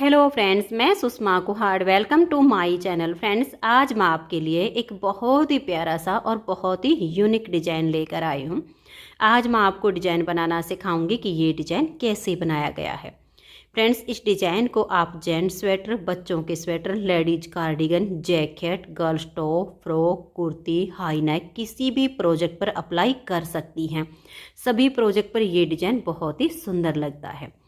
Hello friends, मैं Sushma Kuhad. Welcome to my channel. Friends, आज मैं आपके लिए एक बहुत ही प्यारा सा और बहुत ही यूनिक डिज़ाइन लेकर आई हूँ। आज मैं आपको डिज़ाइन बनाना सिखाऊंगी कि ये डिज़ाइन कैसे बनाया गया है। फ्रेंड्स, इस डिज़ाइन को आप जेंट्स स्वेटर, बच्चों के sweater, ladies cardigan, jacket, girls top, frock, kurti, high neck किसी भी प्रोजेक्ट पर अप्लाई कर सकती हैं। सभी प्रोजेक्ट पर ये डिज़ाइन बहुत ही सुंदर लगता है।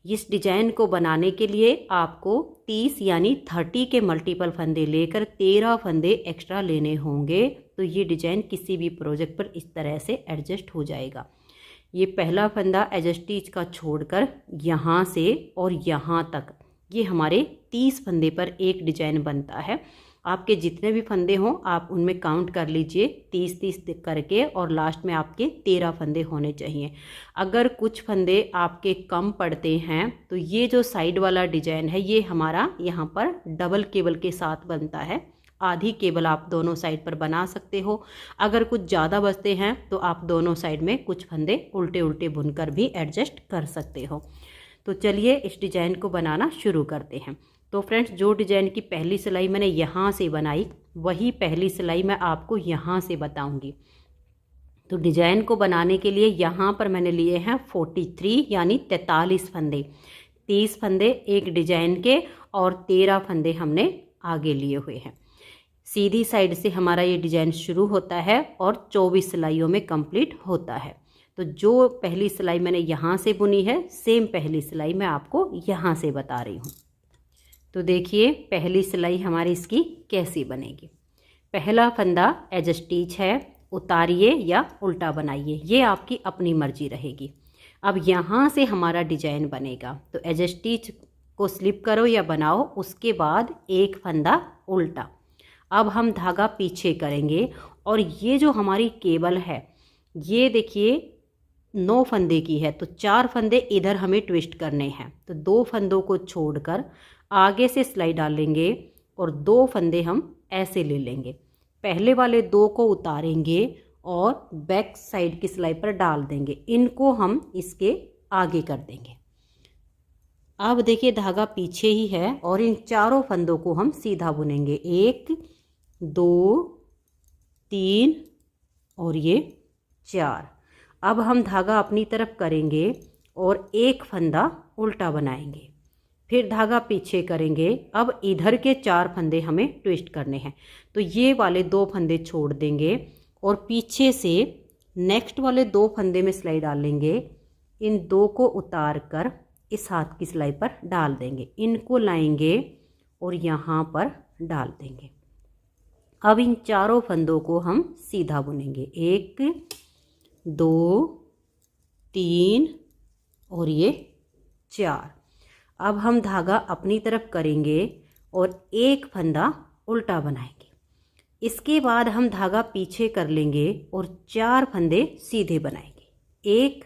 इस डिज़ाइन को बनाने के लिए आपको 30 यानी 30 के मल्टीपल फंदे लेकर 13 फंदे एक्स्ट्रा लेने होंगे। तो ये डिज़ाइन किसी भी प्रोजेक्ट पर इस तरह से एडजस्ट हो जाएगा। ये पहला फंदा एज स्टिच का छोड़कर यहाँ से और यहाँ तक ये हमारे 30 फंदे पर एक डिज़ाइन बनता है। आपके जितने भी फंदे हों आप उनमें काउंट कर लीजिए 30-30 करके, और लास्ट में आपके 13 फंदे होने चाहिए। अगर कुछ फंदे आपके कम पड़ते हैं तो ये जो साइड वाला डिज़ाइन है ये हमारा यहाँ पर डबल केबल के साथ बनता है। आधी केबल आप दोनों साइड पर बना सकते हो। अगर कुछ ज़्यादा बचते हैं तो आप दोनों साइड में कुछ फंदे उल्टे उल्टे बुनकर भी एडजस्ट कर सकते हो। तो चलिए इस डिज़ाइन को बनाना शुरू करते हैं। तो फ्रेंड्स, जो डिज़ाइन की पहली सिलाई मैंने यहाँ से बनाई वही पहली सिलाई मैं आपको यहाँ से बताऊँगी। तो डिज़ाइन को बनाने के लिए यहाँ पर मैंने लिए हैं 43 यानी 43 फंदे। 30 फंदे एक डिज़ाइन के और 13 फंदे हमने आगे लिए हुए हैं। सीधी साइड से हमारा ये डिज़ाइन शुरू होता है और 24 सिलाइयों में कंप्लीट होता है। तो जो पहली सिलाई मैंने यहाँ से बुनी है सेम पहली सिलाई मैं आपको यहाँ से बता रही हूँ। तो देखिए पहली सिलाई हमारी इसकी कैसी बनेगी। पहला फंदा एज स्टिच है, उतारिए या उल्टा बनाइए, ये आपकी अपनी मर्जी रहेगी। अब यहाँ से हमारा डिज़ाइन बनेगा तो एज स्टिच को स्लिप करो या बनाओ, उसके बाद एक फंदा उल्टा। अब हम धागा पीछे करेंगे और ये जो हमारी केबल है ये देखिए 9 फंदे की है, तो 4 फंदे इधर हमें ट्विस्ट करने हैं। तो 2 फंदों को छोड़कर आगे से सिलाई डालेंगे और 2 फंदे हम ऐसे ले लेंगे। पहले वाले 2 को उतारेंगे और बैक साइड की सिलाई पर डाल देंगे। इनको हम इसके आगे कर देंगे। अब देखिए धागा पीछे ही है और इन चारों फंदों को हम सीधा बुनेंगे। 1 2 3 और ये 4। अब हम धागा अपनी तरफ करेंगे और एक फंदा उल्टा बनाएंगे, फिर धागा पीछे करेंगे। अब इधर के 4 फंदे हमें ट्विस्ट करने हैं, तो ये वाले 2 फंदे छोड़ देंगे और पीछे से नेक्स्ट वाले 2 फंदे में सिलाई डालेंगे। इन 2 को उतार कर इस हाथ की सिलाई पर डाल देंगे। इनको लाएंगे और यहाँ पर डाल देंगे। अब इन चारों फंदों को हम सीधा बुनेंगे। 1 2 3 और ये 4। अब हम धागा अपनी तरफ करेंगे और एक फंदा उल्टा बनाएंगे। इसके बाद हम धागा पीछे कर लेंगे और 4 फंदे सीधे बनाएंगे। 1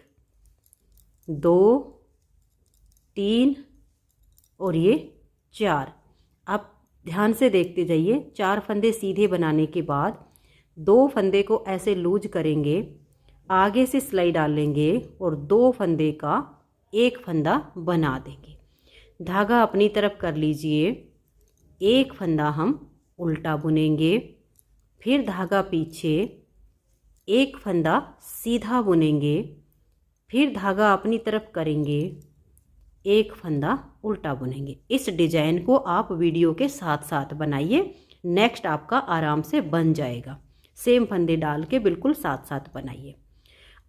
2 3 और ये 4। अब ध्यान से देखते जाइए। 4 फंदे सीधे बनाने के बाद 2 फंदे को ऐसे लूज करेंगे, आगे से सिलाई डालेंगे और 2 फंदे का एक फंदा बना देंगे। धागा अपनी तरफ कर लीजिए। एक फंदा हम उल्टा बुनेंगे, फिर धागा पीछे, एक फंदा सीधा बुनेंगे, फिर धागा अपनी तरफ करेंगे, एक फंदा उल्टा बुनेंगे। इस डिज़ाइन को आप वीडियो के साथ साथ बनाइए, नेक्स्ट आपका आराम से बन जाएगा। सेम फंदे डाल के बिल्कुल साथ साथ बनाइए।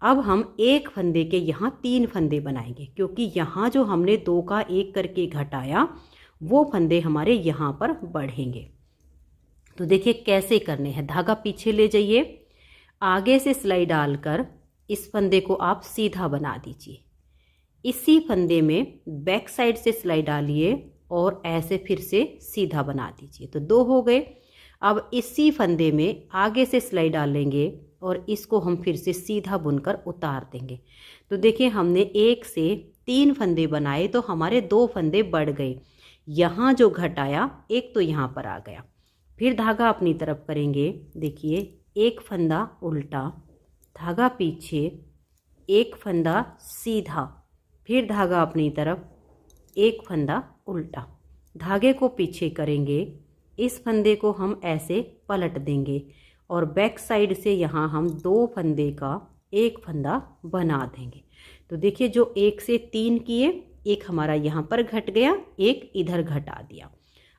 अब हम एक फंदे के यहाँ 3 फंदे बनाएंगे, क्योंकि यहाँ जो हमने 2 का 1 करके घटाया वो फंदे हमारे यहाँ पर बढ़ेंगे। तो देखिए कैसे करने हैं। धागा पीछे ले जाइए, आगे से सिलाई डालकर इस फंदे को आप सीधा बना दीजिए। इसी फंदे में बैक साइड से सिलाई डालिए और ऐसे फिर से सीधा बना दीजिए। तो 2 हो गए। अब इसी फंदे में आगे से सिलाई डालेंगे और इसको हम फिर से सीधा बुनकर उतार देंगे। तो देखिए हमने 1 से 3 फंदे बनाए तो हमारे 2 फंदे बढ़ गए। यहाँ जो घटाया एक तो यहाँ पर आ गया। फिर धागा अपनी तरफ करेंगे। देखिए एक फंदा उल्टा, धागा पीछे, एक फंदा सीधा, फिर धागा अपनी तरफ, एक फंदा उल्टा। धागे को पीछे करेंगे, इस फंदे को हम ऐसे पलट देंगे और बैक साइड से यहाँ हम 2 फंदे का एक फंदा बना देंगे। तो देखिए जो 1 से 3 किए, एक हमारा यहाँ पर घट गया, एक इधर घटा दिया।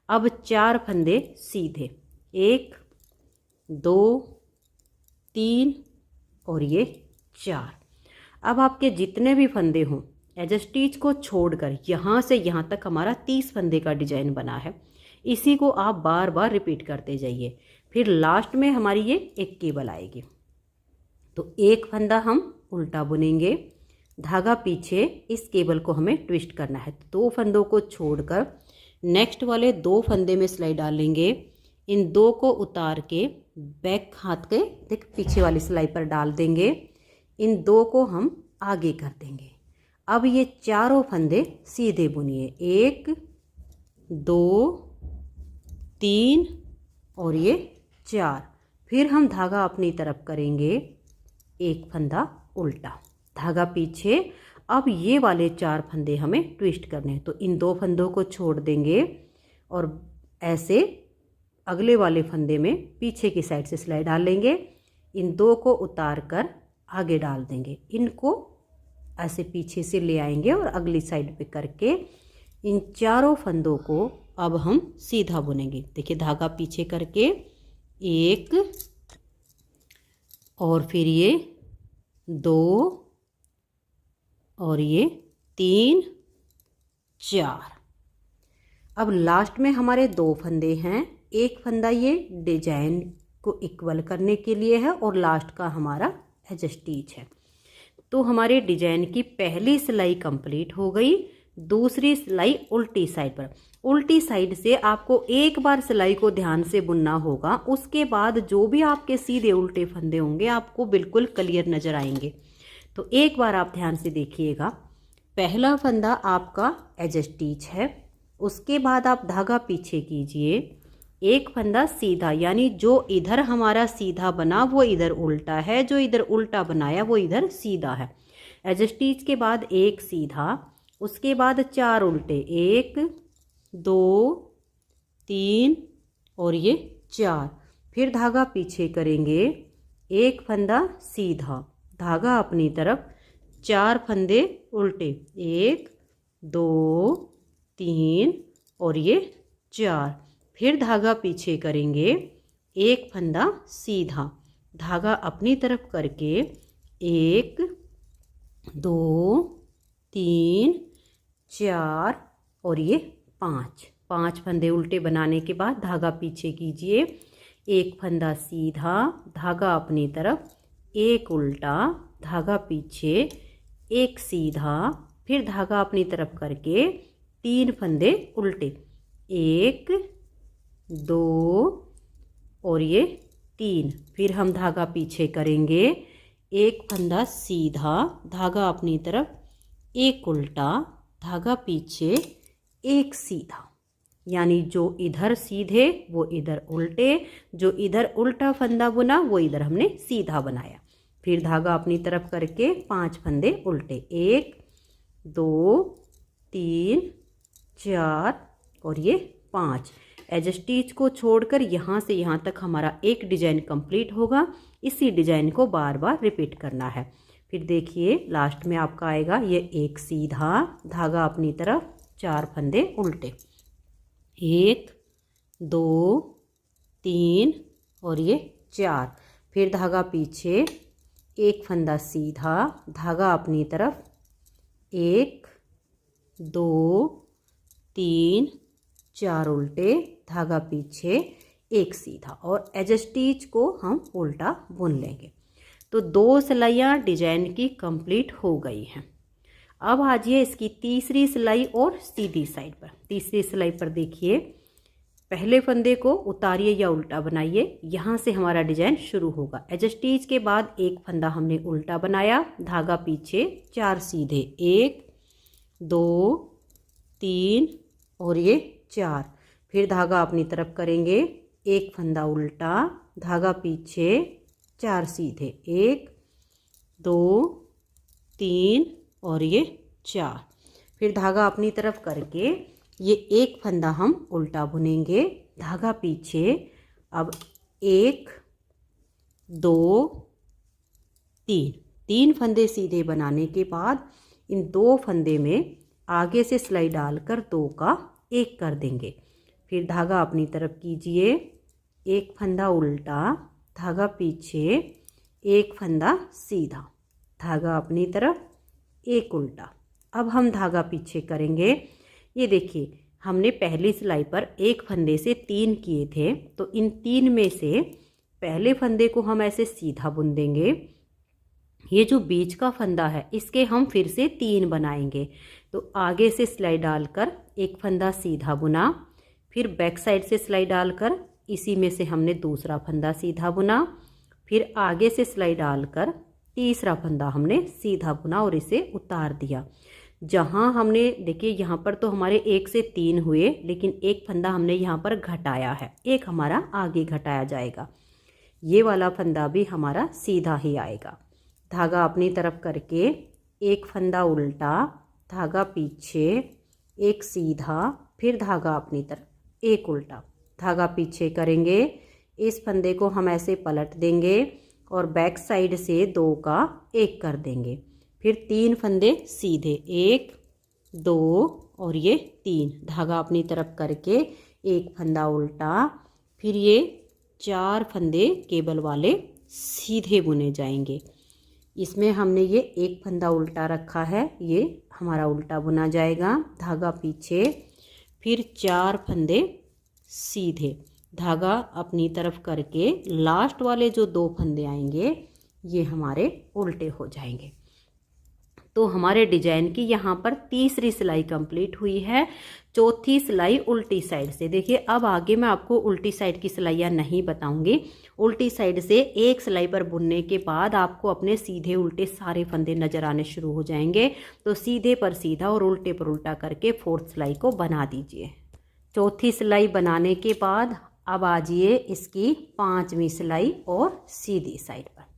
अब 4 फंदे सीधे, 1 2 3 और ये 4। अब आपके जितने भी फंदे हों, एज स्टिच को छोड़कर यहाँ से यहाँ तक हमारा 30 फंदे का डिजाइन बना है। इसी को आप बार बार रिपीट करते जाइए, फिर लास्ट में हमारी ये एक केबल आएगी। तो एक फंदा हम उल्टा बुनेंगे, धागा पीछे, इस केबल को हमें ट्विस्ट करना है। 2 फंदों को छोड़कर नेक्स्ट वाले 2 फंदे में सिलाई डालेंगे। इन 2 को उतार के बैक हाथ के देख पीछे वाली सिलाई पर डाल देंगे। इन 2 को हम आगे कर देंगे। अब ये चारों फंदे सीधे बुनिए, 1 2 3 और ये 4। फिर हम धागा अपनी तरफ करेंगे, एक फंदा उल्टा, धागा पीछे। अब ये वाले 4 फंदे हमें ट्विस्ट करने हैं, तो इन 2 फंदों को छोड़ देंगे और ऐसे अगले वाले फंदे में पीछे की साइड से सिलाई डाल लेंगे। इन 2 को उतार कर आगे डाल देंगे, इनको ऐसे पीछे से ले आएंगे और अगली साइड पे करके इन चारों फंदों को अब हम सीधा बुनेंगे। देखिए धागा पीछे करके 1 और फिर ये 2 और ये 3 4। अब लास्ट में हमारे 2 फंदे हैं, एक फंदा ये डिजाइन को इक्वल करने के लिए है और लास्ट का हमारा एज स्टिच है। तो हमारे डिजाइन की पहली सिलाई कंप्लीट हो गई। दूसरी सिलाई उल्टी साइड पर, उल्टी साइड से आपको एक बार सिलाई को ध्यान से बुनना होगा, उसके बाद जो भी आपके सीधे उल्टे फंदे होंगे आपको बिल्कुल क्लियर नजर आएंगे। तो एक बार आप ध्यान से देखिएगा, पहला फंदा आपका एज स्टिच है, उसके बाद आप धागा पीछे कीजिए, एक फंदा सीधा, यानी जो इधर हमारा सीधा बना वो इधर उल्टा है, जो इधर उल्टा बनाया वो इधर सीधा है। एज स्टिच के बाद एक सीधा, उसके बाद 4 उल्टे, 1 2 3 और ये 4। फिर धागा पीछे करेंगे, एक फंदा सीधा, धागा अपनी तरफ, 4 फंदे उल्टे, 1 2 3 और ये 4। फिर धागा पीछे करेंगे, एक फंदा सीधा, धागा अपनी तरफ करके 1 2 3 4 और ये 5 फंदे उल्टे बनाने के बाद धागा पीछे कीजिए, एक फंदा सीधा, धागा अपनी तरफ, एक उल्टा, धागा पीछे, एक सीधा, फिर धागा अपनी तरफ करके 3 फंदे उल्टे, 1 2 और ये 3। फिर हम धागा पीछे करेंगे, एक फंदा सीधा, धागा अपनी तरफ, एक उल्टा, धागा पीछे, एक सीधा, यानी जो इधर सीधे वो इधर उल्टे, जो इधर उल्टा फंदा बुना वो इधर हमने सीधा बनाया। फिर धागा अपनी तरफ करके 5 फंदे उल्टे, 1 2 3 4 और ये 5। एज स्टिच को छोड़कर यहाँ से यहाँ तक हमारा एक डिजाइन कंप्लीट होगा। इसी डिजाइन को बार बार रिपीट करना है। फिर देखिए लास्ट में आपका आएगा ये एक सीधा, धागा अपनी तरफ, 4 फंदे उल्टे, 1 2 3 और ये 4। फिर धागा पीछे, एक फंदा सीधा, धागा अपनी तरफ, 1 2 3 4 उल्टे, धागा पीछे, एक सीधा, और एज स्टिच को हम उल्टा बुन लेंगे। तो 2 सिलाइयाँ डिजाइन की कंप्लीट हो गई हैं। अब आइए इसकी तीसरी सिलाई और सीधी साइड पर। तीसरी सिलाई पर देखिए, पहले फंदे को उतारिए या उल्टा बनाइए, यहाँ से हमारा डिजाइन शुरू होगा। एज स्टिच के बाद एक फंदा हमने उल्टा बनाया, धागा पीछे, 4 सीधे, 1 2 3 और ये 4। फिर धागा अपनी तरफ करेंगे, एक फंदा उल्टा, धागा पीछे, 4 सीधे, 1 2 3 और ये 4। फिर धागा अपनी तरफ करके ये एक फंदा हम उल्टा बुनेंगे, धागा पीछे। अब 1 2 3, 3 फंदे सीधे बनाने के बाद इन 2 फंदे में आगे से सिलाई डालकर 2 का 1 कर देंगे। फिर धागा अपनी तरफ कीजिए, एक फंदा उल्टा, धागा पीछे, एक फंदा सीधा, धागा अपनी तरफ, एक उल्टा। अब हम धागा पीछे करेंगे। ये देखिए हमने पहली सिलाई पर एक फंदे से 3 किए थे, तो इन 3 में से पहले फंदे को हम ऐसे सीधा बुन देंगे। ये जो बीच का फंदा है इसके हम फिर से 3 बनाएंगे। तो आगे से सिलाई डालकर एक फंदा सीधा बुना, फिर बैक साइड से सिलाई डालकर इसी में से हमने दूसरा फंदा सीधा बुना, फिर आगे से सिलाई डालकर तीसरा फंदा हमने सीधा बुना और इसे उतार दिया। जहाँ हमने देखिए यहाँ पर तो हमारे 1 से 3 हुए, लेकिन एक फंदा हमने यहाँ पर घटाया है, एक हमारा आगे घटाया जाएगा। ये वाला फंदा भी हमारा सीधा ही आएगा। धागा अपनी तरफ करके एक फंदा उल्टा, धागा पीछे, एक सीधा, फिर धागा अपनी तरफ, एक उल्टा, धागा पीछे करेंगे। इस फंदे को हम ऐसे पलट देंगे और बैक साइड से 2 का 1 कर देंगे। फिर 3 फंदे सीधे, 1 2 और ये 3, धागा अपनी तरफ करके एक फंदा उल्टा, फिर ये 4 फंदे केबल वाले सीधे बुने जाएंगे। इसमें हमने ये एक फंदा उल्टा रखा है, ये हमारा उल्टा बुना जाएगा, धागा पीछे, फिर 4 फंदे सीधे, धागा अपनी तरफ करके लास्ट वाले जो 2 फंदे आएंगे ये हमारे उल्टे हो जाएंगे। तो हमारे डिजाइन की यहाँ पर तीसरी सिलाई कंप्लीट हुई है। चौथी सिलाई उल्टी साइड से। देखिए अब आगे मैं आपको उल्टी साइड की सिलाइयाँ नहीं बताऊंगी। उल्टी साइड से एक सिलाई पर बुनने के बाद आपको अपने सीधे उल्टे सारे फंदे नज़र आने शुरू हो जाएंगे। तो सीधे पर सीधा और उल्टे पर उल्टा करके 4th सिलाई को बना दीजिए। चौथी सिलाई बनाने के बाद अब आ जाइए इसकी 5वीं सिलाई और सीधी साइड पर।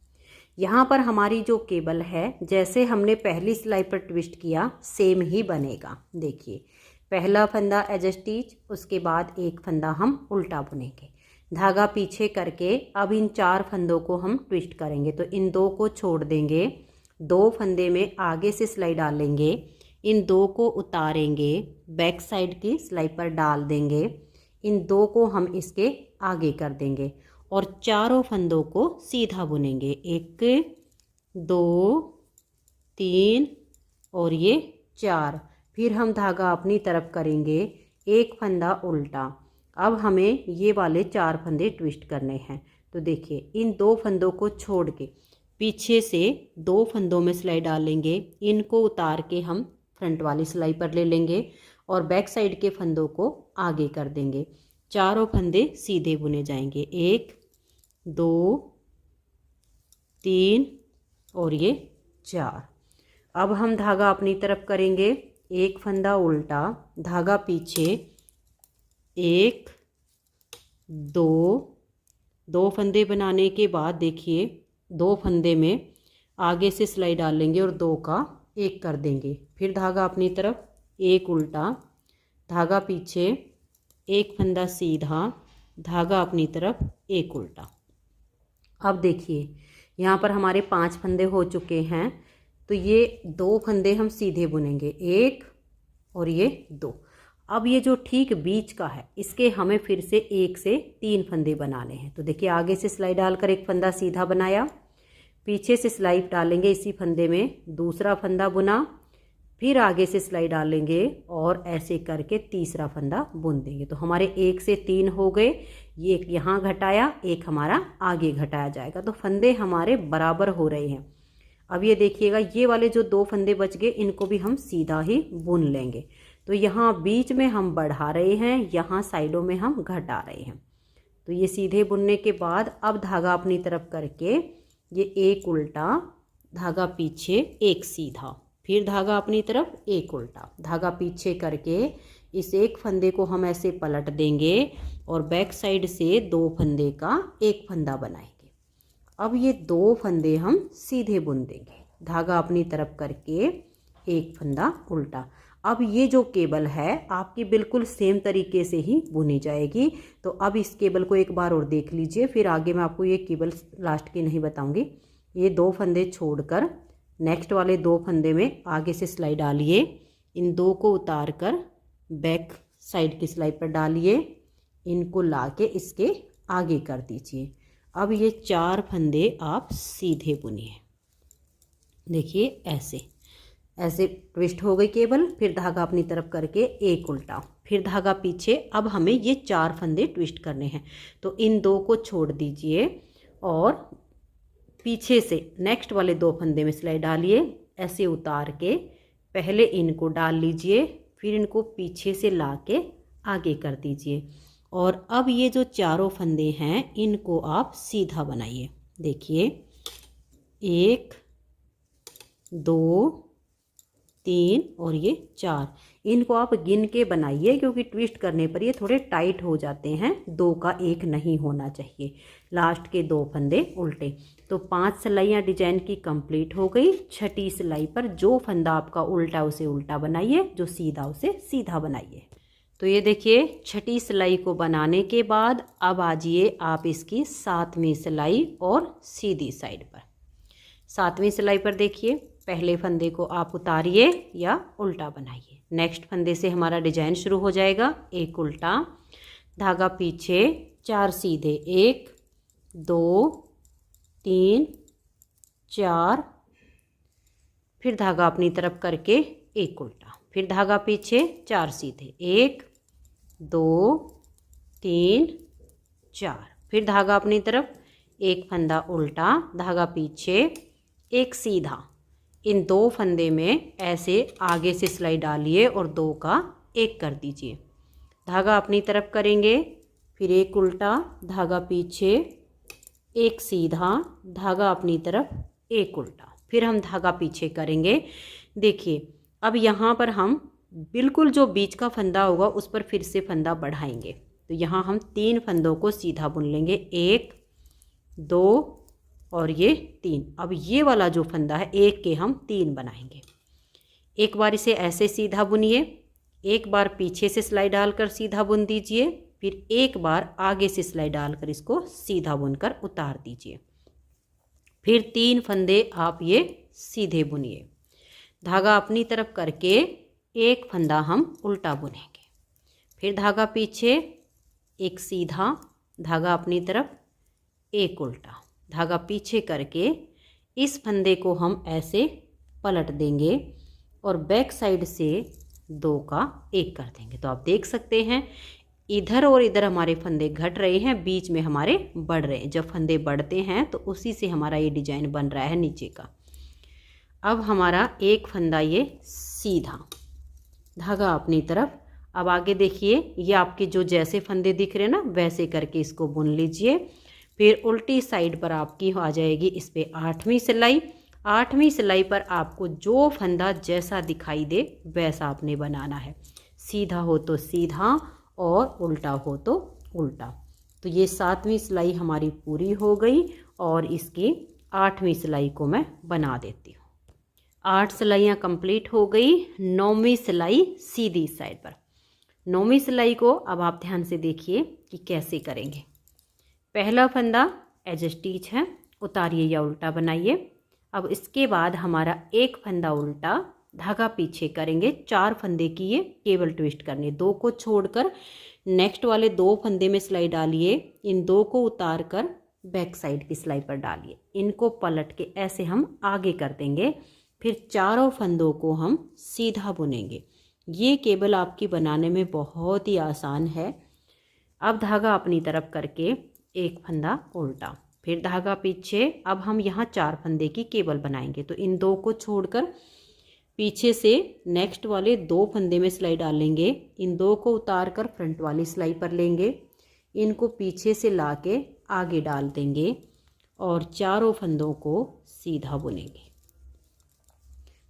यहाँ पर हमारी जो केबल है जैसे हमने पहली सिलाई पर ट्विस्ट किया सेम ही बनेगा। देखिए पहला फंदा एज स्टिच, उसके बाद एक फंदा हम उल्टा बुनेंगे, धागा पीछे करके अब इन 4 फंदों को हम ट्विस्ट करेंगे। तो इन 2 को छोड़ देंगे, 2 फंदे में आगे से सिलाई डालेंगे, इन 2 को उतारेंगे, बैक साइड की सिलाई पर डाल देंगे, इन 2 को हम इसके आगे कर देंगे और चारों फंदों को सीधा बुनेंगे। 1 2 3 और ये 4। फिर हम धागा अपनी तरफ करेंगे, एक फंदा उल्टा। अब हमें ये वाले 4 फंदे ट्विस्ट करने हैं। तो देखिए इन 2 फंदों को छोड़ के पीछे से 2 फंदों में सिलाई डालेंगे, इनको उतार के हम फ्रंट वाली सिलाई पर ले लेंगे और बैक साइड के फंदों को आगे कर देंगे। चारों फंदे सीधे बुने जाएंगे, 1 2 3 और ये 4। अब हम धागा अपनी तरफ करेंगे, एक फंदा उल्टा, धागा पीछे, 1 2 फंदे बनाने के बाद देखिए 2 फंदे में आगे से सिलाई डालेंगे और 2 का 1 कर देंगे। फिर धागा अपनी तरफ, एक उल्टा, धागा पीछे, एक फंदा सीधा, धागा अपनी तरफ, एक उल्टा। अब देखिए यहाँ पर हमारे 5 फंदे हो चुके हैं। तो ये 2 फंदे हम सीधे बुनेंगे, 1 और ये 2। अब ये जो ठीक बीच का है इसके हमें फिर से 1 से 3 फंदे बनाने हैं। तो देखिए आगे से सिलाई डालकर एक फंदा सीधा बनाया, पीछे से सिलाई डालेंगे इसी फंदे में, दूसरा फंदा बुना, फिर आगे से सिलाई डालेंगे और ऐसे करके तीसरा फंदा बुन देंगे। तो हमारे 1 से 3 हो गए, ये एक यहाँ घटाया, एक हमारा आगे घटाया जाएगा। तो फंदे हमारे बराबर हो रहे हैं। अब ये देखिएगा ये वाले जो 2 फंदे बच गए इनको भी हम सीधा ही बुन लेंगे। तो यहाँ बीच में हम बढ़ा रहे हैं, यहाँ साइडों में हम घटा रहे हैं। तो ये सीधे बुनने के बाद अब धागा अपनी तरफ करके ये एक उल्टा, धागा पीछे, एक सीधा, फिर धागा अपनी तरफ, एक उल्टा, धागा पीछे करके इस एक फंदे को हम ऐसे पलट देंगे और बैक साइड से 2 फंदे का एक फंदा बनाएंगे। अब ये 2 फंदे हम सीधे बुन देंगे, धागा अपनी तरफ करके एक फंदा उल्टा। अब ये जो केबल है आपकी बिल्कुल सेम तरीके से ही बुनी जाएगी। तो अब इस केबल को एक बार और देख लीजिए, फिर आगे मैं आपको ये केबल लास्ट की नहीं बताऊंगी। ये 2 फंदे छोड़कर नेक्स्ट वाले 2 फंदे में आगे से सिलाई डालिए, इन 2 को उतार कर बैक साइड की सिलाई पर डालिए, इनको लाके इसके आगे कर दीजिए। अब ये 4 फंदे आप सीधे बुनिए। देखिए ऐसे ऐसे ट्विस्ट हो गई केबल, फिर धागा अपनी तरफ करके एक उल्टा, फिर धागा पीछे। अब हमें ये 4 फंदे ट्विस्ट करने हैं, तो इन 2 को छोड़ दीजिए और पीछे से नेक्स्ट वाले 2 फंदे में सिलाई डालिए, ऐसे उतार के पहले इनको डाल लीजिए, फिर इनको पीछे से ला के आगे कर दीजिए। और अब ये जो चारों फंदे हैं इनको आप सीधा बनाइए। देखिए 1 2 3 और ये 4, इनको आप गिन के बनाइए क्योंकि ट्विस्ट करने पर ये थोड़े टाइट हो जाते हैं, 2 का 1 नहीं होना चाहिए। लास्ट के 2 फंदे उल्टे। तो 5 सिलाइयाँ डिजाइन की कंप्लीट हो गई। छठी सिलाई पर जो फंदा आपका उल्टा उसे उल्टा बनाइए, जो सीधा उसे सीधा बनाइए। तो ये देखिए छठी सिलाई को बनाने के बाद अब आ जाइए आप इसकी 7वीं सिलाई और सीधी साइड पर। 7वीं सिलाई पर देखिए पहले फंदे को आप उतारिए या उल्टा बनाइए। नेक्स्ट फंदे से हमारा डिजाइन शुरू हो जाएगा। एक उल्टा, धागा पीछे, 4 सीधे, 1 2 3 4, फिर धागा अपनी तरफ करके एक उल्टा, फिर धागा पीछे, 4 सीधे, 1 2 3 4, फिर धागा अपनी तरफ, एक फंदा उल्टा, धागा पीछे, एक सीधा। इन 2 फंदे में ऐसे आगे से सिलाई डालिए और 2 का 1 कर दीजिए। धागा अपनी तरफ करेंगे, फिर एक उल्टा, धागा पीछे, एक सीधा, धागा अपनी तरफ, एक उल्टा, फिर हम धागा पीछे करेंगे। देखिए अब यहाँ पर हम बिल्कुल जो बीच का फंदा होगा उस पर फिर से फंदा बढ़ाएंगे। तो यहाँ हम 3 फंदों को सीधा बुन लेंगे, 1 2 और ये 3। अब ये वाला जो फंदा है 1 के हम 3 बनाएंगे। एक बार इसे ऐसे सीधा बुनिए, एक बार पीछे से सिलाई डालकर सीधा बुन दीजिए, फिर एक बार आगे से सिलाई डालकर इसको सीधा बुनकर उतार दीजिए। फिर 3 फंदे आप ये सीधे बुनिए। धागा अपनी तरफ करके एक फंदा हम उल्टा बुनेंगे, फिर धागा पीछे, एक सीधा, धागा अपनी तरफ, एक उल्टा, धागा पीछे करके इस फंदे को हम ऐसे पलट देंगे और बैक साइड से 2 का 1 कर देंगे। तो आप देख सकते हैं इधर और इधर हमारे फंदे घट रहे हैं, बीच में हमारे बढ़ रहे हैं। जब फंदे बढ़ते हैं तो उसी से हमारा ये डिजाइन बन रहा है नीचे का। अब हमारा एक फंदा ये सीधा, धागा अपनी तरफ। अब आगे देखिए ये आपके जो जैसे फंदे दिख रहे हैं ना वैसे करके इसको बुन लीजिए। फिर उल्टी साइड पर आपकी आ जाएगी इस पे 8वीं सिलाई। 8वीं सिलाई पर आपको जो फंदा जैसा दिखाई दे वैसा आपने बनाना है, सीधा हो तो सीधा और उल्टा हो तो उल्टा। तो ये 7वीं सिलाई हमारी पूरी हो गई और इसकी 8वीं सिलाई को मैं बना देती हूँ। 8 सिलाइयाँ कंप्लीट हो गई। 9वीं सिलाई सीधी साइड पर। 9वीं सिलाई को अब आप ध्यान से देखिए कि कैसे करेंगे। पहला फंदा एज स्टिच है, उतारिए या उल्टा बनाइए। अब इसके बाद हमारा एक फंदा उल्टा, धागा पीछे करेंगे। 4 फंदे की ये केबल ट्विस्ट करनी, 2 को छोड़कर नेक्स्ट वाले 2 फंदे में सिलाई डालिए। इन 2 को उतार कर बैक साइड की सिलाई पर डालिए, इनको पलट के ऐसे हम आगे कर देंगे। फिर चारों फंदों को हम सीधा बुनेंगे। ये केबल आपकी बनाने में बहुत ही आसान है। अब धागा अपनी तरफ करके एक फंदा उल्टा, फिर धागा पीछे। अब हम यहाँ 4 फंदे की केबल बनाएंगे। तो इन 2 को छोड़कर पीछे से नेक्स्ट वाले 2 फंदे में सिलाई डालेंगे। इन 2 को उतार कर फ्रंट वाली सिलाई पर लेंगे, इनको पीछे से लाके आगे डाल देंगे और चारों फंदों को सीधा बुनेंगे।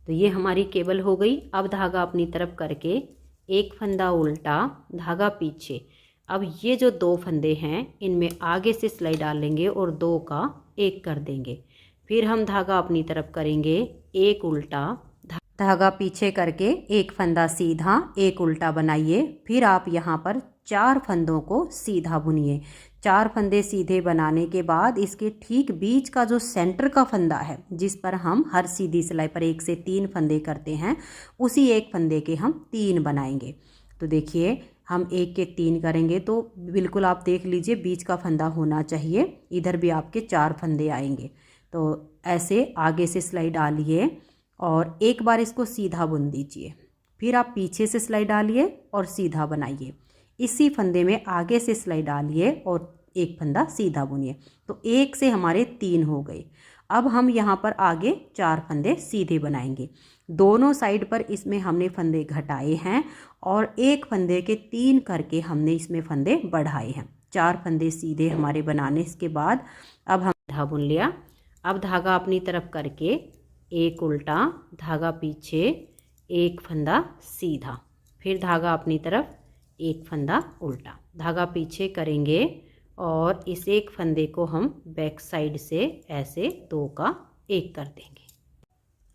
तो ये हमारी केबल हो गई। अब धागा अपनी तरफ करके एक फंदा उल्टा, धागा पीछे। अब ये जो 2 फंदे हैं इनमें आगे से सिलाई डालेंगे और 2 का 1 कर देंगे। फिर हम धागा अपनी तरफ करेंगे, एक उल्टा, धागा पीछे करके एक फंदा सीधा, एक उल्टा बनाइए। फिर आप यहाँ पर 4 फंदों को सीधा बुनिए। 4 फंदे सीधे बनाने के बाद इसके ठीक बीच का जो सेंटर का फंदा है, जिस पर हम हर सीधी सिलाई पर 1 से 3 फंदे करते हैं, उसी एक फंदे के हम 3 बनाएंगे। तो देखिए हम 1 के 3 करेंगे तो बिल्कुल आप देख लीजिए बीच का फंदा होना चाहिए। इधर भी आपके 4 फंदे आएंगे। तो ऐसे आगे से सिलाई डालिए और एक बार इसको सीधा बुन दीजिए। फिर आप पीछे से सिलाई डालिए और सीधा बनाइए। इसी फंदे में आगे से सिलाई डालिए और एक फंदा सीधा बुनिए। तो 1 से हमारे 3 हो गए। अब हम यहाँ पर आगे 4 फंदे सीधे बनाएंगे। दोनों साइड पर इसमें हमने फंदे घटाए हैं और एक फंदे के 3 करके हमने इसमें फंदे बढ़ाए हैं। 4 फंदे सीधे हमारे बनाने के बाद अब हम धागा बुन लिया। अब धागा अपनी तरफ करके एक उल्टा, धागा पीछे, एक फंदा सीधा, फिर धागा अपनी तरफ, एक फंदा उल्टा, धागा पीछे करेंगे और इस एक फंदे को हम बैक साइड से ऐसे 2 का 1 कर देंगे।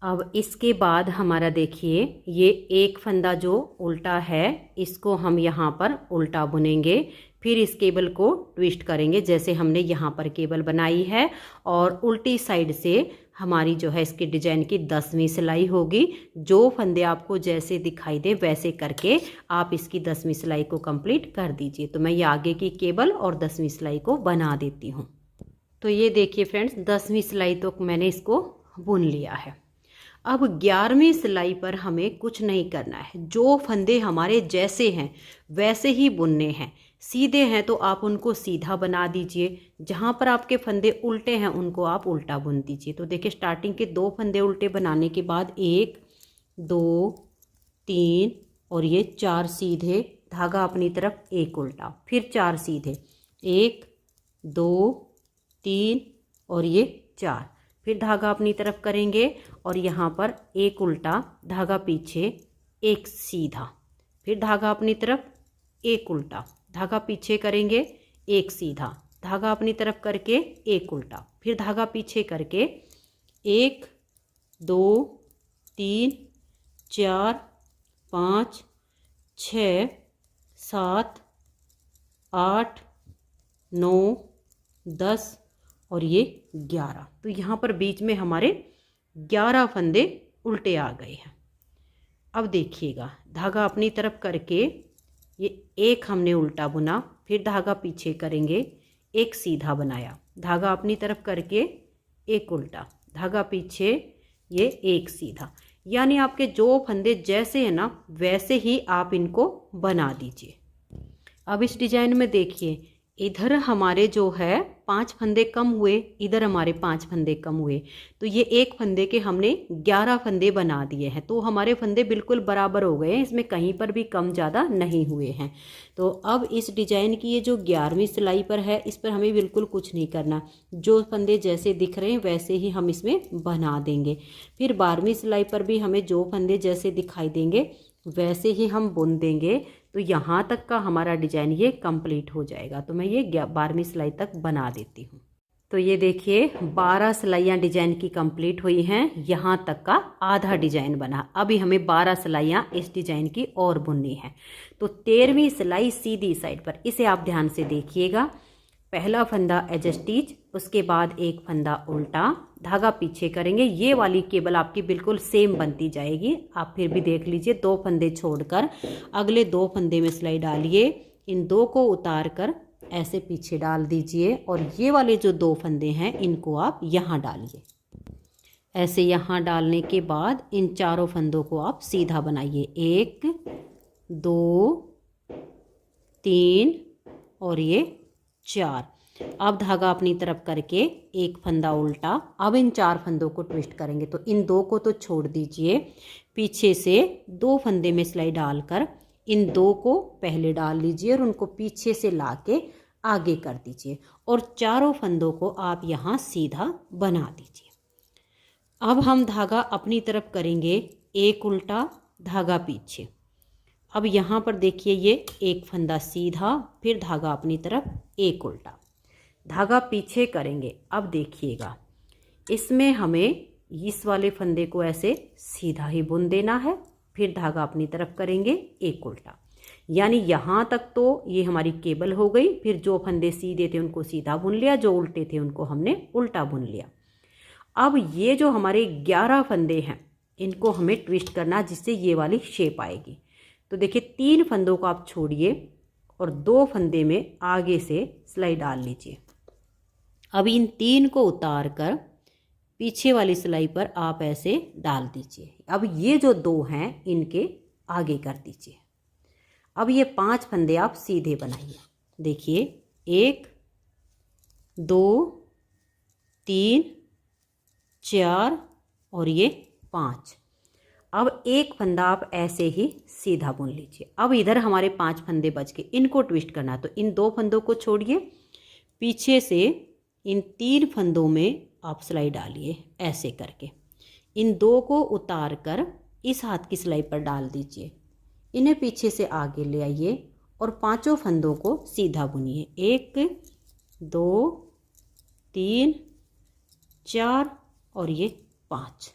अब इसके बाद हमारा देखिए ये एक फंदा जो उल्टा है इसको हम यहाँ पर उल्टा बुनेंगे। फिर इस केबल को ट्विस्ट करेंगे जैसे हमने यहाँ पर केबल बनाई है और उल्टी साइड से हमारी जो है इसकी डिजाइन की 10वीं सिलाई होगी। जो फंदे आपको जैसे दिखाई दे वैसे करके आप इसकी 10वीं सिलाई को कंप्लीट कर दीजिए। तो मैं ये आगे की केबल और 10वीं सिलाई को बना देती हूँ। तो ये देखिए फ्रेंड्स 10वीं सिलाई तो मैंने इसको बुन लिया है। अब 11वीं सिलाई पर हमें कुछ नहीं करना है। जो फंदे हमारे जैसे हैं वैसे ही बुनने हैं। सीधे हैं तो आप उनको सीधा बना दीजिए, जहाँ पर आपके फंदे उल्टे हैं उनको आप उल्टा बुन दीजिए। तो देखिए स्टार्टिंग के 2 फंदे उल्टे बनाने के बाद 1 2 3 और ये 4 सीधे, धागा अपनी तरफ, एक उल्टा, फिर 4 सीधे, 1 2 3 और ये 4, फिर धागा अपनी तरफ करेंगे और यहाँ पर एक उल्टा, धागा पीछे, एक सीधा, फिर धागा अपनी तरफ, एक उल्टा, धागा पीछे करेंगे, एक सीधा, धागा अपनी तरफ करके एक उल्टा, फिर धागा पीछे करके 1 2 3 4 5 6 7 8 9 10 और ये 11। तो यहाँ पर बीच में हमारे 11 फंदे उल्टे आ गए हैं। अब देखिएगा धागा अपनी तरफ करके ये एक हमने उल्टा बुना, फिर धागा पीछे करेंगे, एक सीधा बनाया, धागा अपनी तरफ करके एक उल्टा, धागा पीछे, ये एक सीधा। यानी आपके जो फंदे जैसे हैं ना वैसे ही आप इनको बना दीजिए। अब इस डिजाइन में देखिए इधर हमारे जो है 5 फंदे कम हुए, इधर हमारे 5 फंदे कम हुए। तो ये एक फंदे के हमने 11 फंदे बना दिए हैं। तो हमारे फंदे बिल्कुल बराबर हो गए हैं, इसमें कहीं पर भी कम ज़्यादा नहीं हुए हैं। तो अब इस डिजाइन की ये जो 11वीं सिलाई पर है इस पर हमें बिल्कुल कुछ नहीं करना। जो फंदे जैसे दिख रहे हैं वैसे ही हम इसमें बना देंगे। फिर 12वीं सिलाई पर भी हमें जो फंदे जैसे दिखाई देंगे वैसे ही हम बुन देंगे। तो यहाँ तक का हमारा डिजाइन ये कंप्लीट हो जाएगा। तो मैं ये 12वीं सिलाई तक बना देती हूँ। तो ये देखिए 12 सिलाइयाँ डिजाइन की कंप्लीट हुई हैं। यहाँ तक का आधा डिजाइन बना। अभी हमें 12 सिलाइयाँ इस डिजाइन की और बुननी है। तो 13वीं सिलाई सीधी साइड पर, इसे आप ध्यान से देखिएगा। पहला फंदा एज स्टिच, उसके बाद एक फंदा उल्टा, धागा पीछे करेंगे। ये वाली केबल आपकी बिल्कुल सेम बनती जाएगी। आप फिर भी देख लीजिए, 2 फंदे छोड़कर अगले 2 फंदे में सिलाई डालिए। इन 2 को उतार कर ऐसे पीछे डाल दीजिए और ये वाले जो 2 फंदे हैं इनको आप यहाँ डालिए। ऐसे यहाँ डालने के बाद इन चारों फंदों को आप सीधा बनाइए। 1 2 3 और ये 4। अब धागा अपनी तरफ करके एक फंदा उल्टा। अब इन 4 फंदों को ट्विस्ट करेंगे। तो इन 2 को तो छोड़ दीजिए, पीछे से 2 फंदे में सिलाई डालकर इन 2 को पहले डाल लीजिए और उनको पीछे से लाके आगे कर दीजिए और चारों फंदों को आप यहाँ सीधा बना दीजिए। अब हम धागा अपनी तरफ करेंगे, एक उल्टा, धागा पीछे। अब यहाँ पर देखिए ये एक फंदा सीधा, फिर धागा अपनी तरफ, एक उल्टा, धागा पीछे करेंगे। अब देखिएगा इसमें हमें इस वाले फंदे को ऐसे सीधा ही बुन देना है। फिर धागा अपनी तरफ करेंगे एक उल्टा, यानी यहाँ तक तो ये हमारी केबल हो गई। फिर जो फंदे सीधे थे उनको सीधा बुन लिया, जो उल्टे थे उनको हमने उल्टा बुन लिया। अब ये जो हमारे 11 फंदे हैं इनको हमें ट्विस्ट करना, जिससे ये वाली शेप आएगी। तो देखिए 3 फंदों को आप छोड़िए और 2 फंदे में आगे से सिलाई डाल लीजिए। अब इन 3 को उतार कर पीछे वाली सिलाई पर आप ऐसे डाल दीजिए। अब ये जो 2 हैं इनके आगे कर दीजिए। अब ये 5 फंदे आप सीधे बनाइए। देखिए 1 2 3 4 और ये 5। अब एक फंदा आप ऐसे ही सीधा बुन लीजिए। अब इधर हमारे 5 फंदे बच गए, इनको ट्विस्ट करना। तो इन 2 फंदों को छोड़िए, पीछे से इन 3 फंदों में आप सिलाई डालिए ऐसे करके। इन 2 को उतार कर इस हाथ की सिलाई पर डाल दीजिए। इन्हें पीछे से आगे ले आइए और 5 फंदों को सीधा बुनिए। 1 2 3 4 और ये 5।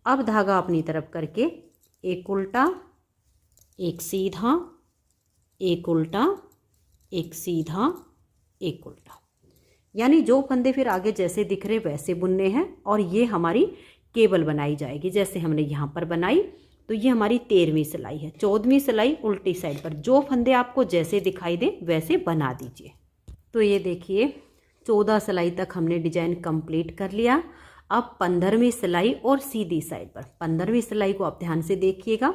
अब धागा अपनी तरफ करके एक उल्टा, एक सीधा, एक उल्टा, एक सीधा, एक उल्टा, यानी जो फंदे फिर आगे जैसे दिख रहे वैसे बुनने हैं। और ये हमारी केबल बनाई जाएगी जैसे हमने यहाँ पर बनाई। तो ये हमारी 13वीं सिलाई है। 14वीं सिलाई उल्टी साइड पर, जो फंदे आपको जैसे दिखाई दे वैसे बना दीजिए। तो ये देखिए 14 सिलाई तक हमने डिजाइन कंप्लीट कर लिया। अब 15वीं सिलाई और सीधी साइड पर। 15वीं सिलाई को आप ध्यान से देखिएगा।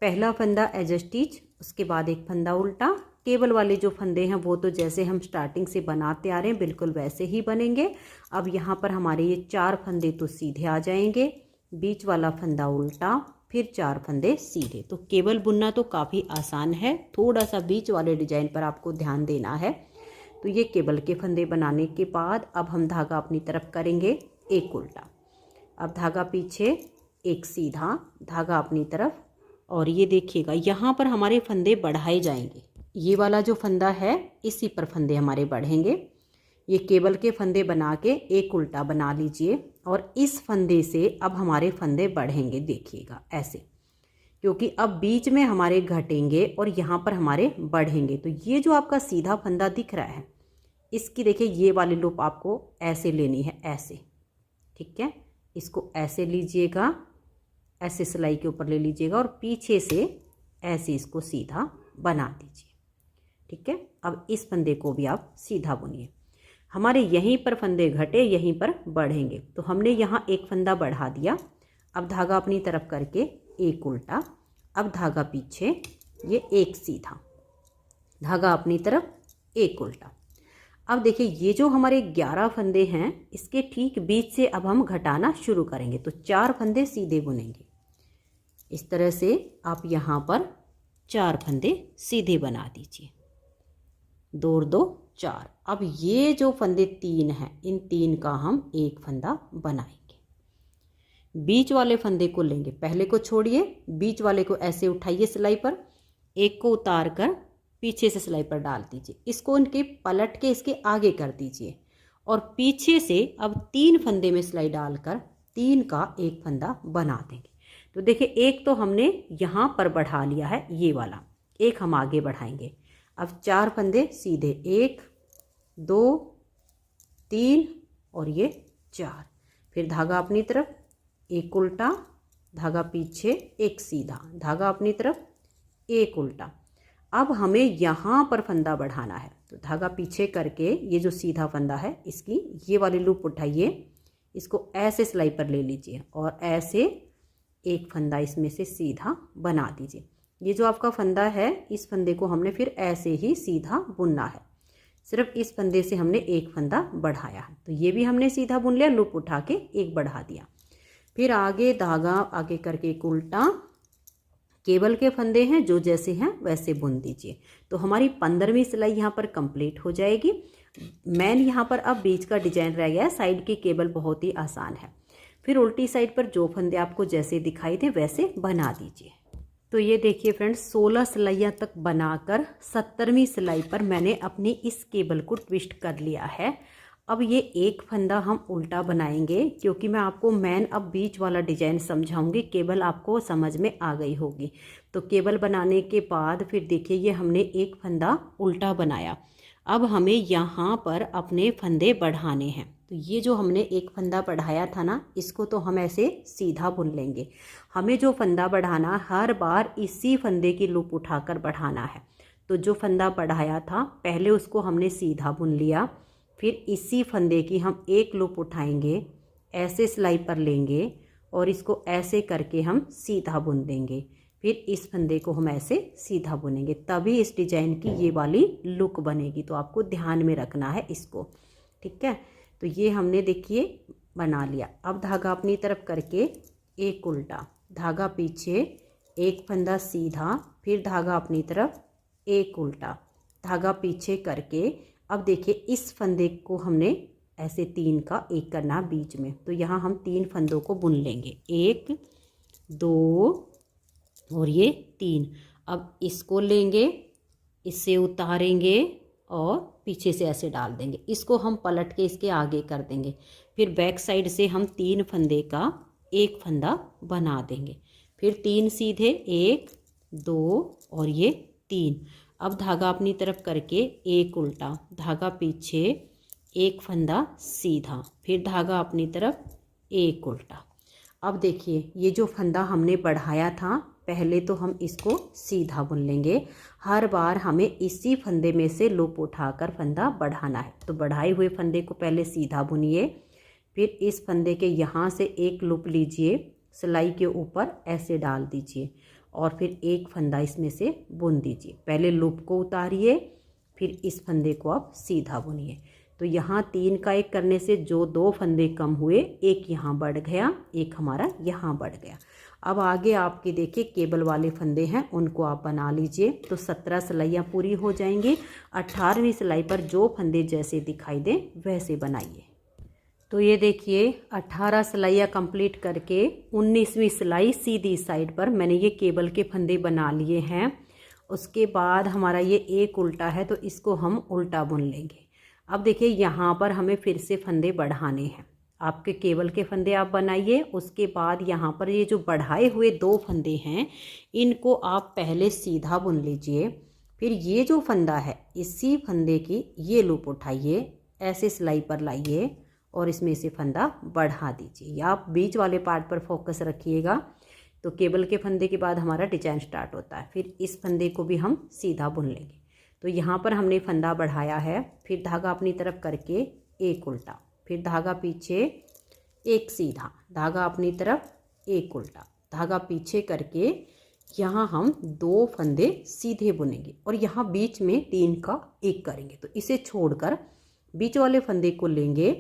पहला फंदा एज स्टिच, उसके बाद एक फंदा उल्टा। केबल वाले जो फंदे हैं वो तो जैसे हम स्टार्टिंग से बनाते आ रहे हैं बिल्कुल वैसे ही बनेंगे। अब यहाँ पर हमारे ये 4 फंदे तो सीधे आ जाएंगे, बीच वाला फंदा उल्टा, फिर 4 फंदे सीधे। तो केबल बुनना तो काफ़ी आसान है, थोड़ा सा बीच वाले डिजाइन पर आपको ध्यान देना है। तो ये केबल के फंदे बनाने के बाद अब हम धागा अपनी तरफ करेंगे एक उल्टा। अब धागा पीछे, एक सीधा, धागा अपनी तरफ। और ये देखिएगा यहाँ पर हमारे फंदे बढ़ाए जाएंगे। ये वाला जो फंदा है इसी पर फंदे हमारे बढ़ेंगे। ये केबल के फंदे बना के एक उल्टा बना लीजिए और इस फंदे से अब हमारे फंदे बढ़ेंगे, देखिएगा ऐसे, क्योंकि अब बीच में हमारे घटेंगे और यहाँ पर हमारे बढ़ेंगे। तो ये जो आपका सीधा फंदा दिख रहा है इसकी देखिए ये वाली लूप आपको ऐसे लेनी है, ऐसे, ठीक है। इसको ऐसे लीजिएगा, ऐसे सिलाई के ऊपर ले लीजिएगा और पीछे से ऐसे इसको सीधा बना दीजिए, ठीक है। अब इस फंदे को भी आप सीधा बुनिए। हमारे यहीं पर फंदे घटे, यहीं पर बढ़ेंगे। तो हमने यहाँ एक फंदा बढ़ा दिया। अब धागा अपनी तरफ करके एक उल्टा, अब धागा पीछे, ये एक सीधा, धागा अपनी तरफ एक उल्टा। अब देखिए ये जो हमारे 11 फंदे हैं इसके ठीक बीच से अब हम घटाना शुरू करेंगे। तो 4 फंदे सीधे बुनेंगे। इस तरह से आप यहाँ पर 4 फंदे सीधे बना दीजिए, 2 और 2 4। अब ये जो फंदे 3 हैं इन 3 का हम एक फंदा बनाएंगे। बीच वाले फंदे को लेंगे, पहले को छोड़िए, बीच वाले को ऐसे उठाइए सिलाई पर, एक को उतार कर पीछे से सिलाई पर डाल दीजिए। इसको इनके पलट के इसके आगे कर दीजिए और पीछे से अब 3 फंदे में सिलाई डालकर 3 का एक फंदा बना देंगे। तो देखिए एक तो हमने यहाँ पर बढ़ा लिया है ये वाला, एक हम आगे बढ़ाएंगे। अब 4 फंदे सीधे, 1 2 3 और ये 4। फिर धागा अपनी तरफ एक उल्टा, धागा पीछे एक सीधा, धागा अपनी तरफ एक उल्टा। अब हमें यहाँ पर फंदा बढ़ाना है। तो धागा पीछे करके ये जो सीधा फंदा है इसकी ये वाली लूप उठाइए, इसको ऐसे सिलाई पर ले लीजिए और ऐसे एक फंदा इसमें से सीधा बना दीजिए। ये जो आपका फंदा है इस फंदे को हमने फिर ऐसे ही सीधा बुनना है। सिर्फ इस फंदे से हमने एक फंदा बढ़ाया है। तो ये भी हमने सीधा बुन लिया, लूप उठा के एक बढ़ा दिया। फिर आगे धागा आगे करके एक उल्टा, केबल के फंदे हैं जो जैसे हैं वैसे बुन दीजिए। तो हमारी 15वीं सिलाई यहाँ पर कंप्लीट हो जाएगी। मैन यहाँ पर अब बीच का डिजाइन रह गया है, साइड की केबल बहुत ही आसान है। फिर उल्टी साइड पर जो फंदे आपको जैसे दिखाई दे वैसे बना दीजिए। तो ये देखिए फ्रेंड्स 16 सिलाइयाँ तक बनाकर 70वीं सिलाई पर मैंने अपनी इस केबल को ट्विस्ट कर लिया है। अब ये एक फंदा हम उल्टा बनाएंगे, क्योंकि मैं आपको मेन अब बीच वाला डिजाइन समझाऊंगी। केबल आपको समझ में आ गई होगी। तो केबल बनाने के बाद फिर देखिए ये हमने एक फंदा उल्टा बनाया। अब हमें यहाँ पर अपने फंदे बढ़ाने हैं। तो ये जो हमने एक फंदा बढ़ाया था ना, इसको तो हम ऐसे सीधा बुन लेंगे। हमें जो फंदा बढ़ाना हर बार इसी फंदे की लूप उठाकर बढ़ाना है। तो जो फंदा बढ़ाया था पहले उसको हमने सीधा बुन लिया, फिर इसी फंदे की हम एक लूप उठाएंगे, ऐसे सिलाई पर लेंगे और इसको ऐसे करके हम सीधा बुन देंगे। फिर इस फंदे को हम ऐसे सीधा बुनेंगे, तभी इस डिजाइन की ये वाली लुक बनेगी। तो आपको ध्यान में रखना है इसको, ठीक है। तो ये हमने देखिए बना लिया। अब धागा अपनी तरफ करके एक उल्टा, धागा पीछे, एक फंदा सीधा, फिर धागा अपनी तरफ, एक उल्टा, धागा पीछे करके अब देखिए इस फंदे को हमने ऐसे 3 का एक करना बीच में। तो यहाँ हम 3 फंदों को बुन लेंगे, 1 2 और ये 3। अब इसको लेंगे, इससे उतारेंगे और पीछे से ऐसे डाल देंगे। इसको हम पलट के इसके आगे कर देंगे। फिर बैक साइड से हम 3 फंदे का एक फंदा बना देंगे। फिर 3 सीधे, 1 2 और ये 3। अब धागा अपनी तरफ करके एक उल्टा, धागा पीछे, एक फंदा सीधा, फिर धागा अपनी तरफ, एक उल्टा। अब देखिए ये जो फंदा हमने बढ़ाया था पहले तो हम इसको सीधा बुन लेंगे। हर बार हमें इसी फंदे में से लूप उठाकर फंदा बढ़ाना है। तो बढ़ाए हुए फंदे को पहले सीधा बुनिए, फिर इस फंदे के यहाँ से एक लूप लीजिए, सिलाई के ऊपर ऐसे डाल दीजिए और फिर एक फंदा इसमें से बुन दीजिए। पहले लूप को उतारिए, फिर इस फंदे को आप सीधा बुनिए। तो यहाँ 3 का एक करने से जो 2 फंदे कम हुए, एक यहाँ बढ़ गया, एक हमारा यहाँ बढ़ गया। अब आगे आपके देखिए केबल वाले फंदे हैं, उनको आप बना लीजिए। तो 17 सिलाइयाँ पूरी हो जाएंगी। 18वीं सिलाई पर जो फंदे जैसे दिखाई दें वैसे बनाइए। तो ये देखिए 18 सिलाइयाँ कंप्लीट करके 19वीं सिलाई सीधी साइड पर मैंने ये केबल के फंदे बना लिए हैं। उसके बाद हमारा ये एक उल्टा है तो इसको हम उल्टा बुन लेंगे। अब देखिए यहाँ पर हमें फिर से फंदे बढ़ाने हैं। आपके केबल के फंदे आप बनाइए, उसके बाद यहाँ पर ये जो बढ़ाए हुए 2 फंदे हैं इनको आप पहले सीधा बुन लीजिए। फिर ये जो फंदा है इसी फंदे की ये लूप उठाइए, ऐसे सिलाई पर लाइए और इसमें से फंदा बढ़ा दीजिए। या आप बीच वाले पार्ट पर फोकस रखिएगा। तो केबल के फंदे के बाद हमारा डिजाइन स्टार्ट होता है। फिर इस फंदे को भी हम सीधा बुन लेंगे। तो यहाँ पर हमने फंदा बढ़ाया है, फिर धागा अपनी तरफ करके एक उल्टा, फिर धागा पीछे, एक सीधा, धागा अपनी तरफ, एक उल्टा, धागा पीछे करके यहाँ हम 2 फंदे सीधे बुनेंगे और यहाँ बीच में 3 का एक करेंगे। तो इसे छोड़कर बीच वाले फंदे को लेंगे,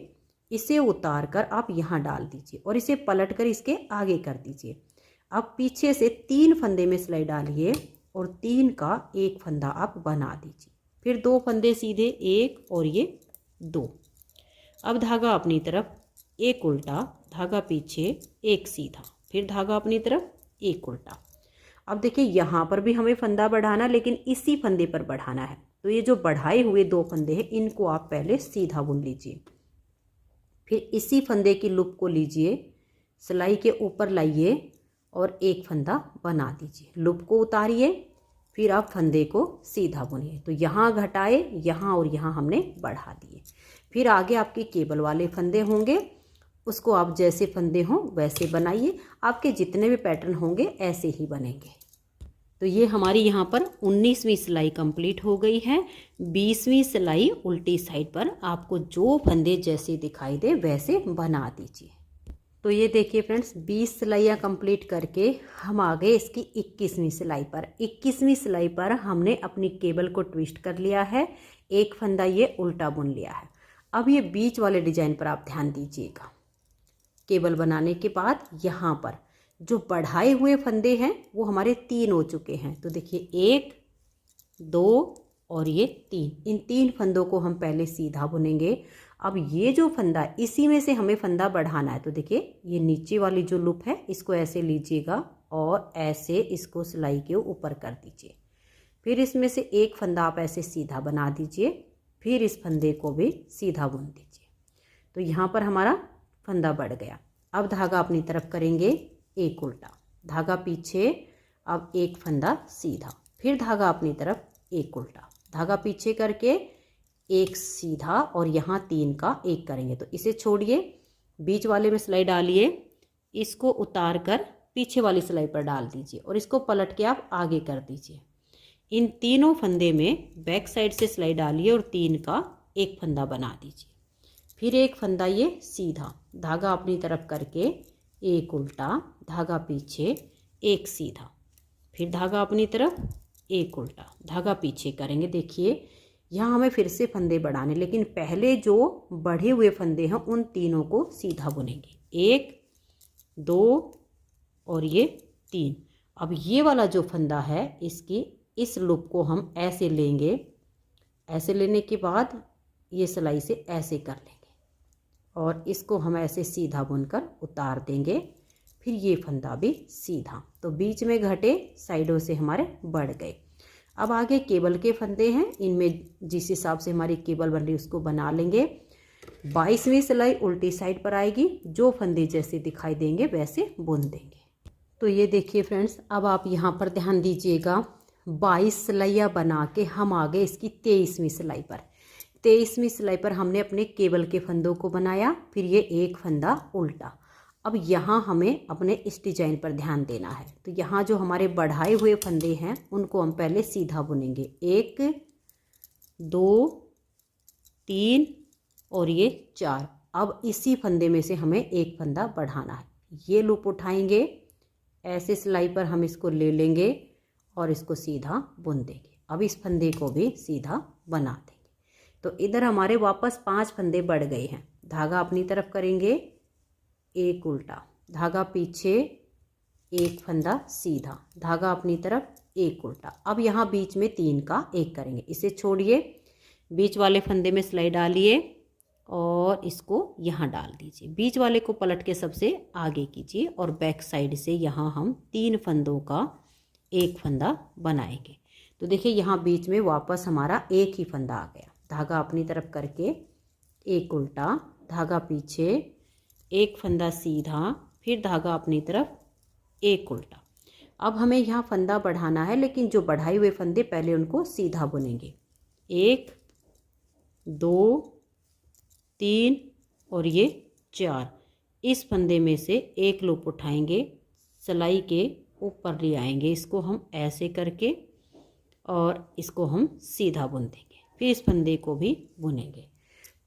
इसे उतार कर आप यहाँ डाल दीजिए और इसे पलट कर इसके आगे कर दीजिए। अब पीछे से 3 फंदे में सिलाई डालिए और 3 का एक फंदा आप बना दीजिए। फिर 2 फंदे सीधे, 1 और ये 2। अब धागा अपनी तरफ, एक उल्टा, धागा पीछे, एक सीधा, फिर धागा अपनी तरफ, एक उल्टा। अब देखिए यहाँ पर भी हमें फंदा बढ़ाना, लेकिन इसी फंदे पर बढ़ाना है। तो ये जो बढ़ाए हुए 2 फंदे हैं इनको आप पहले सीधा बुन लीजिए। फिर इसी फंदे की लूप को लीजिए, सिलाई के ऊपर लाइए और एक फंदा बना दीजिए। लूप को उतारिए, फिर आप फंदे को सीधा बुनिए। तो यहाँ घटाए, यहाँ और यहाँ हमने बढ़ा दिए। फिर आगे आपके केबल वाले फंदे होंगे, उसको आप जैसे फंदे हों वैसे बनाइए। आपके जितने भी पैटर्न होंगे ऐसे ही बनेंगे। तो ये हमारी यहाँ पर 19वीं सिलाई कंप्लीट हो गई है। 20वीं सिलाई उल्टी साइड पर आपको जो फंदे जैसे दिखाई दे वैसे बना दीजिए। तो ये देखिए फ्रेंड्स, 20 सिलाइयाँ कंप्लीट करके हम आ गए इसकी 21वीं सिलाई पर। 21वीं सिलाई पर हमने अपनी केबल को ट्विस्ट कर लिया है, एक फंदा ये उल्टा बुन लिया है। अब ये बीच वाले डिजाइन पर आप ध्यान दीजिएगा। केबल बनाने के बाद यहाँ पर जो बढ़ाए हुए फंदे हैं वो हमारे 3 हो चुके हैं। तो देखिए 1 2 और ये 3, इन 3 फंदों को हम पहले सीधा बुनेंगे। अब ये जो फंदा है इसी में से हमें फंदा बढ़ाना है। तो देखिए ये नीचे वाली जो लूप है इसको ऐसे लीजिएगा और ऐसे इसको सिलाई के ऊपर कर दीजिए। फिर इसमें से एक फंदा आप ऐसे सीधा बना दीजिए, फिर इस फंदे को भी सीधा बुन दीजिए। तो यहाँ पर हमारा फंदा बढ़ गया। अब धागा अपनी तरफ करेंगे एक उल्टा, धागा पीछे, अब एक फंदा सीधा, फिर धागा अपनी तरफ एक उल्टा, धागा पीछे करके एक सीधा और यहाँ 3 का एक करेंगे। तो इसे छोड़िए, बीच वाले में सिलाई डालिए, इसको उतार कर पीछे वाली सिलाई पर डाल दीजिए और इसको पलट के आप आगे कर दीजिए। इन तीनों फंदे में बैक साइड से सिलाई डालिए और 3 का एक फंदा बना दीजिए। फिर एक फंदा ये सीधा, धागा अपनी तरफ करके एक उल्टा, धागा पीछे एक सीधा, फिर धागा अपनी तरफ एक उल्टा, धागा पीछे करेंगे। देखिए यहाँ हमें फिर से फंदे बढ़ाने, लेकिन पहले जो बढ़े हुए फंदे हैं उन तीनों को सीधा बुनेंगे, 1 2 और ये 3। अब ये वाला जो फंदा है इसकी इस लूप को हम ऐसे लेंगे, ऐसे लेने के बाद ये सिलाई से ऐसे कर लेंगे और इसको हम ऐसे सीधा बुनकर उतार देंगे। फिर ये फंदा भी सीधा, तो बीच में घटे, साइडों से हमारे बढ़ गए। अब आगे केबल के फंदे हैं, इनमें जिस हिसाब से हमारी केबल बन रही है उसको बना लेंगे। 22वीं सिलाई उल्टी साइड पर आएगी, जो फंदे जैसे दिखाई देंगे वैसे बुन देंगे। तो ये देखिए फ्रेंड्स, अब आप यहाँ पर ध्यान दीजिएगा, 22 सिलाइयाँ बना के हम आ गए इसकी 23वीं सिलाई पर। 23वीं सिलाई पर हमने अपने केबल के फंदों को बनाया, फिर ये एक फंदा उल्टा। अब यहाँ हमें अपने इस डिजाइन पर ध्यान देना है। तो यहाँ जो हमारे बढ़ाए हुए फंदे हैं उनको हम पहले सीधा बुनेंगे, 1 2 3 और ये 4। अब इसी फंदे में से हमें एक फंदा बढ़ाना है, ये लूप उठाएंगे, ऐसे सिलाई पर हम इसको ले लेंगे और इसको सीधा बुन देंगे। अब इस फंदे को भी सीधा बना देंगे। तो इधर हमारे वापस 5 फंदे बढ़ गए हैं। धागा अपनी तरफ करेंगे एक उल्टा, धागा पीछे एक फंदा सीधा, धागा अपनी तरफ एक उल्टा। अब यहाँ बीच में 3 का एक करेंगे, इसे छोड़िए, बीच वाले फंदे में सिलाई डालिए और इसको यहाँ डाल दीजिए। बीच वाले को पलट के सबसे आगे कीजिए और बैक साइड से यहाँ हम 3 फंदों का एक फंदा बनाएंगे। तो देखिए यहाँ बीच में वापस हमारा एक ही फंदा आ गया। धागा अपनी तरफ करके एक उल्टा, धागा पीछे एक फंदा सीधा, फिर धागा अपनी तरफ एक उल्टा। अब हमें यहाँ फंदा बढ़ाना है, लेकिन जो बढ़ाए हुए फंदे पहले उनको सीधा बुनेंगे, 1 2 3 और ये 4। इस फंदे में से एक लूप उठाएंगे, सिलाई के ऊपर ले आएंगे, इसको हम ऐसे करके और इसको हम सीधा बुन देंगे। फिर इस फंदे को भी बुनेंगे।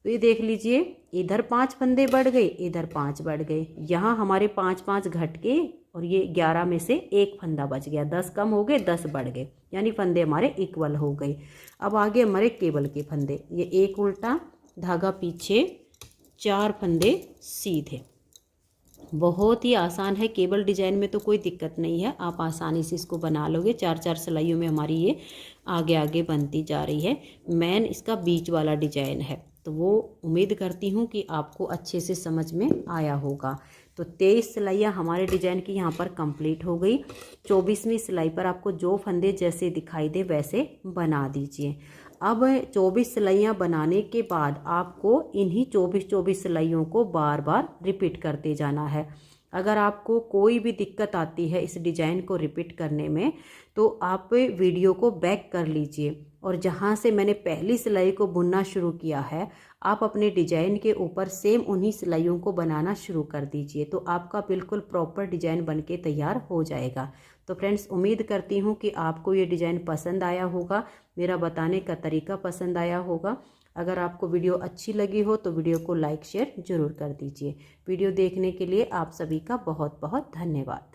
तो ये देख लीजिए, इधर 5 फंदे बढ़ गए, इधर 5 बढ़ गए, यहाँ हमारे 5 घट के और ये 11 में से एक फंदा बच गया, 10 कम हो गए, 10 बढ़ गए, यानी फंदे हमारे इक्वल हो गए। अब आगे हमारे केबल के फंदे, ये एक उल्टा, धागा पीछे, 4 फंदे सीधे। बहुत ही आसान है, केबल डिजाइन में तो कोई दिक्कत नहीं है, आप आसानी से इसको बना लोगे। 4 सिलाइयों में हमारी ये आगे आगे बनती जा रही है। मेन इसका बीच वाला डिजाइन है, तो वो उम्मीद करती हूँ कि आपको अच्छे से समझ में आया होगा। तो 23 सिलाइयाँ हमारे डिजाइन की यहाँ पर कंप्लीट हो गई। 24वीं सिलाई पर आपको जो फंदे जैसे दिखाई दे वैसे बना दीजिए। अब 24 सिलाइयाँ बनाने के बाद आपको इन्हीं 24 सिलाइयों को बार बार रिपीट करते जाना है। अगर आपको कोई भी दिक्कत आती है इस डिज़ाइन को रिपीट करने में, तो आप वीडियो को बैक कर लीजिए और जहाँ से मैंने पहली सिलाई को बुनना शुरू किया है, आप अपने डिजाइन के ऊपर सेम उन्हीं सिलाइयों को बनाना शुरू कर दीजिए, तो आपका बिल्कुल प्रॉपर डिजाइन बनके तैयार हो जाएगा। तो फ्रेंड्स, उम्मीद करती हूँ कि आपको ये डिज़ाइन पसंद आया होगा, मेरा बताने का तरीका पसंद आया होगा। अगर आपको वीडियो अच्छी लगी हो तो वीडियो को लाइक शेयर ज़रूर कर दीजिए। वीडियो देखने के लिए आप सभी का बहुत बहुत धन्यवाद।